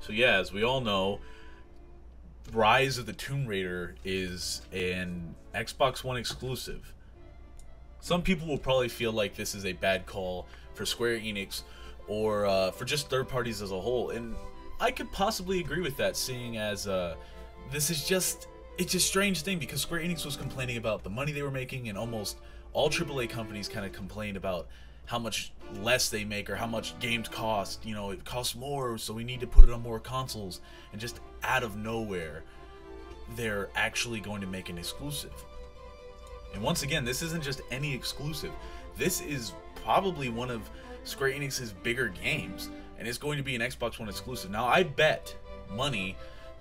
So yeah, as we all know, Rise of the Tomb Raider is an Xbox One exclusive. Some people will probably feel like this is a bad call for Square Enix or for just third parties as a whole, and I could possibly agree with that, seeing as this is just, it's a strange thing because Square Enix was complaining about the money they were making, and almost all AAA companies kind of complained about how much less they make or how much games cost. You know, it costs more, so we need to put it on more consoles. And just out of nowhere, they're actually going to make an exclusive. And once again, this isn't just any exclusive. This is probably one of Square Enix's bigger games, and it's going to be an Xbox One exclusive. Now, I bet money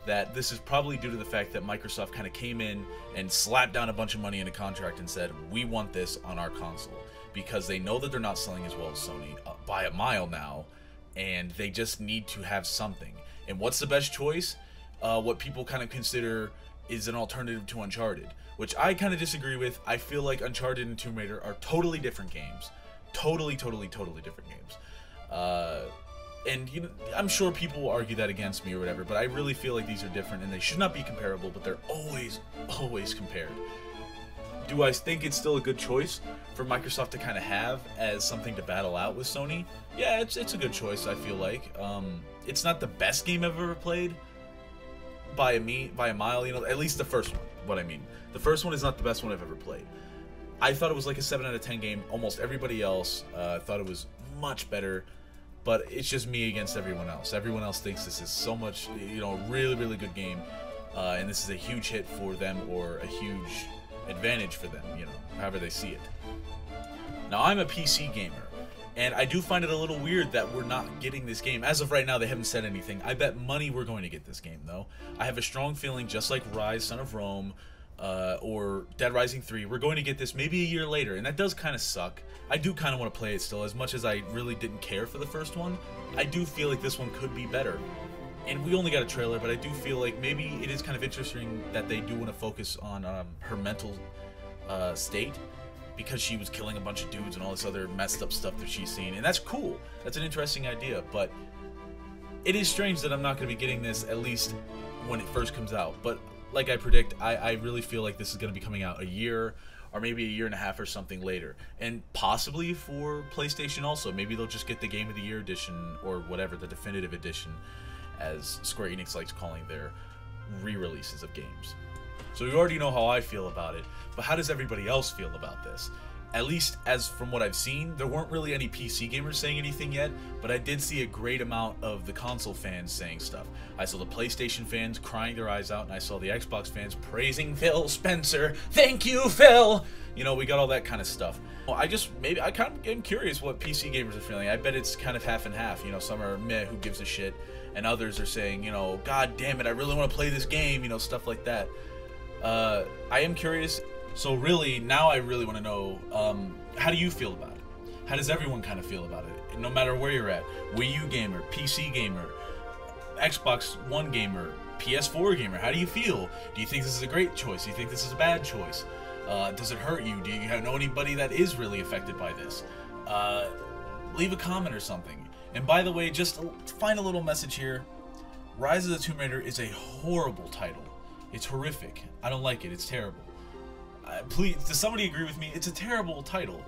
that this is probably due to the fact that Microsoft kind of came in and slapped down a bunch of money in a contract and said, we want this on our console, because they know that they're not selling as well as Sony by a mile now, and they just need to have something. And what's the best choice? What people kind of consider is an alternative to Uncharted, which I kind of disagree with. I feel like Uncharted and Tomb Raider are totally different games. Totally different games. And you know, I'm sure people will argue that against me or whatever, but I really feel like these are different and they should not be comparable, but they're always compared. Do I think it's still a good choice for Microsoft to kind of have as something to battle out with Sony? Yeah, it's a good choice, I feel like. It's not the best game I've ever played by a mile, you know, at least the first one, what I mean. The first one is not the best one I've ever played. I thought it was like a 7 out of 10 game. Almost everybody else thought it was much better. But it's just me against everyone else. Everyone else thinks this is so much, you know, really good game. And this is a huge hit for them or a huge advantage for them, you know, however they see it. Now, I'm a PC gamer, and I do find it a little weird that we're not getting this game. As of right now, they haven't said anything. I bet money we're going to get this game, though. I have a strong feeling, just like Rise, Son of Rome, or Dead Rising 3, we're going to get this maybe a year later, and that does kind of suck. I do kind of want to play it still, as much as I really didn't care for the first one. I do feel like this one could be better. And we only got a trailer, but I do feel like maybe it is kind of interesting that they do want to focus on her mental state, because she was killing a bunch of dudes and all this other messed up stuff that she's seen, and that's cool. That's an interesting idea, but it is strange that I'm not going to be getting this at least when it first comes out. But like I predict, I really feel like this is going to be coming out a year or maybe a year and a half or something later, and possibly for PlayStation also. Maybe they'll just get the Game of the Year edition or whatever, the definitive edition, as Square Enix likes calling their re-releases of games. So you already know how I feel about it, but how does everybody else feel about this? At least as from what I've seen, there weren't really any PC gamers saying anything yet, but I did see a great amount of the console fans saying stuff. I saw the PlayStation fans crying their eyes out, and I saw the Xbox fans praising Phil Spencer. Thank you, Phil! You know, we got all that kind of stuff. Well, I kind of am curious what PC gamers are feeling. I bet it's kind of half and half. You know, some are meh, who gives a shit, and others are saying, you know, God damn it, I really want to play this game, you know, stuff like that. I am curious. So really, now I really want to know, how do you feel about it? How does everyone kind of feel about it? No matter where you're at. Wii U gamer, PC gamer, Xbox One gamer, PS4 gamer, how do you feel? Do you think this is a great choice? Do you think this is a bad choice? Does it hurt you? Do you know anybody that is really affected by this? Leave a comment or something. And by the way, just find a little message here. Rise of the Tomb Raider is a horrible title. It's horrific. I don't like it. It's terrible. Please, does somebody agree with me? It's a terrible title.